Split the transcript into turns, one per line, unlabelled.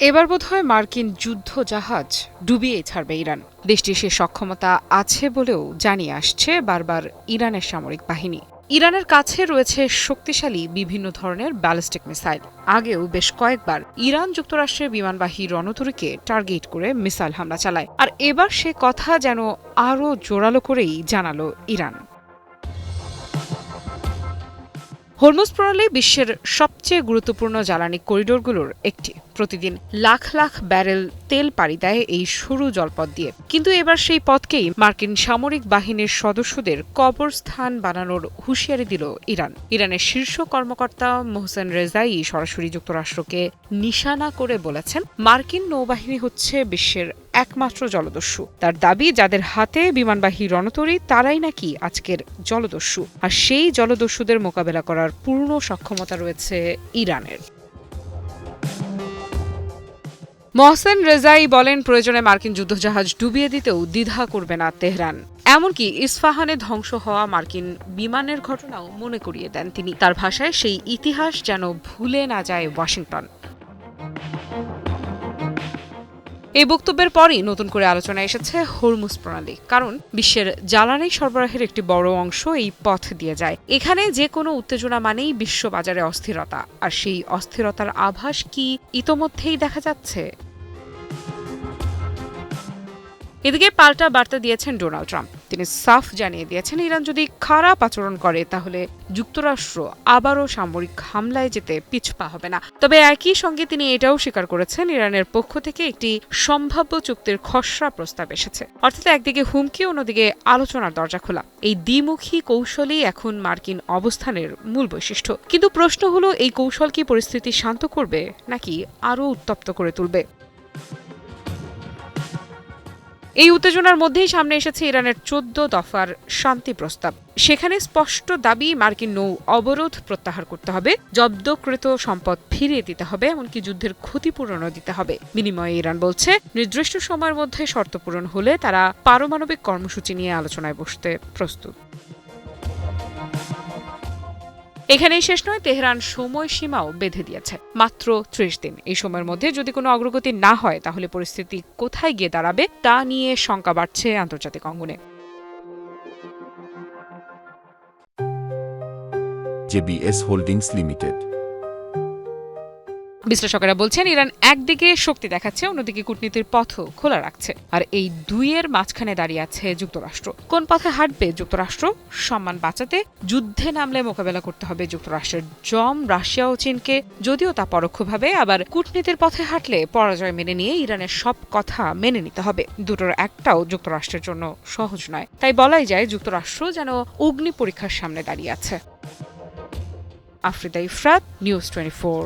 এবার বোধহয় মার্কিন যুদ্ধ জাহাজ ডুবিয়ে ছাড়বে ইরান। দেশটির সে সক্ষমতা আছে বলেও জানিয়ে আসছে বারবার ইরানের সামরিক বাহিনী। ইরানের কাছে রয়েছে শক্তিশালী বিভিন্ন ধরনের ব্যালিস্টিক মিসাইল। আগেও বেশ কয়েকবার ইরান যুক্তরাষ্ট্রের বিমানবাহী রণতরীকে টার্গেট করে মিসাইল হামলা চালায়। আর এবার সে কথা যেন আরও জোরালো করেই জানালো ইরান। হরমুজ প্রণালী বিশ্বের সবচেয়ে গুরুত্বপূর্ণ জ্বালানি করিডোরগুলোর একটি। প্রতিদিন লাখ লাখ ব্যারেল তেল পাড়ি দেয় এই সরু জলপথ দিয়ে। কিন্তু এবার সেই পথকেই মার্কিন সামরিক বাহিনীর সদস্যদের কবরস্থান বানানোর হুঁশিয়ারি দিল ইরান। ইরানের শীর্ষ কর্মকর্তা মোহসেন রেজাই সরাসরি যুক্তরাষ্ট্রকে নিশানা করে বলেছেন, মার্কিন নৌবাহিনী হচ্ছে বিশ্বের একমাত্র জলদস্যু। তার দাবি, যাদের হাতে বিমানবাহী রণতরী তারাই নাকি আজকের জলদস্যু, আর সেই জলদস্যুদের মোকাবেলা করার পূর্ণ সক্ষমতা রয়েছে ইরানের। মোহসেন রেজাই বলেন, প্রয়োজনে মার্কিন যুদ্ধজাহাজ ডুবিয়ে দিতেও দ্বিধা করবে না তেহরান। এমনকি ইস্পাহানে ধ্বংস হওয়া মার্কিন বিমানের ঘটনাও মনে করিয়ে দেন তিনি। তার ভাষায়, সেই ইতিহাস যেন ভুলে না যায় ওয়াশিংটন। এই বক্তব্যের পরই নতুন করে আলোচনায় এসেছে হরমুজ প্রণালী। কারণ বিশ্বের জ্বালানি সরবরাহের একটি বড় অংশ এই পথ দিয়ে যায়। এখানে যে কোনো উত্তেজনা মানেই বিশ্ববাজারে অস্থিরতা, আর সেই অস্থিরতার আভাস কি ইতোমধ্যেই দেখা যাচ্ছে? এদিকে পাল্টা বার্তা দিয়েছেন ডোনাল্ড ট্রাম্প। তিনি সাফ জানিয়ে দিয়েছেন, ইরান যদি খারাপ আচরণ করে তাহলে যুক্তরাষ্ট্র আবারও সামরিক হামলায় যেতে পিছপা হবে না। তবে একই সঙ্গে তিনি এটাও স্বীকার করেছেন, ইরানের পক্ষ থেকে একটি সম্ভাব্য চুক্তির খসড়া প্রস্তাব এসেছে। অর্থাৎ একদিকে হুমকি, অন্যদিকে আলোচনার দরজা খোলা। এই দ্বিমুখী কৌশলই এখন মার্কিন অবস্থানের মূল বৈশিষ্ট্য। কিন্তু প্রশ্ন হলো, এই কৌশল কি পরিস্থিতি শান্ত করবে নাকি আরও উত্তপ্ত করে তুলবে? এই উত্তেজনার মধ্যেই সামনে এসেছে ইরানের 14 দফার শান্তি প্রস্তাব। সেখানে স্পষ্ট দাবি, মার্কিন নৌ অবরোধ প্রত্যাহার করতে হবে, জব্দকৃত সম্পদ ফিরিয়ে দিতে হবে, এমনকি যুদ্ধের ক্ষতিপূরণও দিতে হবে। বিনিময়ে ইরান বলছে, নির্দিষ্ট সময়ের মধ্যে শর্ত পূরণ হলে তারা পারমাণবিক কর্মসূচি নিয়ে আলোচনায় বসতে প্রস্তুত। এখানেই শেষ নয়, তেহরান সময়সীমাও বেঁধে দিয়েছে, মাত্র 30 দিন। এই সময়ের মধ্যে যদি কোনো অগ্রগতি না হয় তাহলে পরিস্থিতি কোথায় গিয়ে দাঁড়াবে তা নিয়ে শঙ্কা বাড়ছে আন্তর্জাতিক অঙ্গনে।
JBS holdings limited.
বিশ্লেষকেরা বলছেন, ইরান একদিকে শক্তি দেখাচ্ছে, অন্যদিকে কূটনীতির পথও খোলা রাখছে। আর এই দুইয়ের মাঝখানে দাঁড়িয়ে আছে যুক্তরাষ্ট্র। কোন পথে হাঁটবে যুক্তরাষ্ট্র? সম্মান বাঁচাতে যুদ্ধে নামলে মোকাবেলা করতে হবে যুক্তরাষ্ট্রের জম রাশিয়া ও চীনকে, যদিও তা পরোক্ষভাবে। আবার কূটনীতির পথে হাঁটলে পরাজয় মেনে নিয়ে ইরানের সব কথা মেনে নিতে হবে। দুটোর একটাও যুক্তরাষ্ট্রের জন্য সহজ নয়। তাই বলাই যায়, যুক্তরাষ্ট্র যেন অগ্নি পরীক্ষার সামনে দাঁড়িয়ে আছে। আফ্রিদা ইফরাত, নিউজ 24।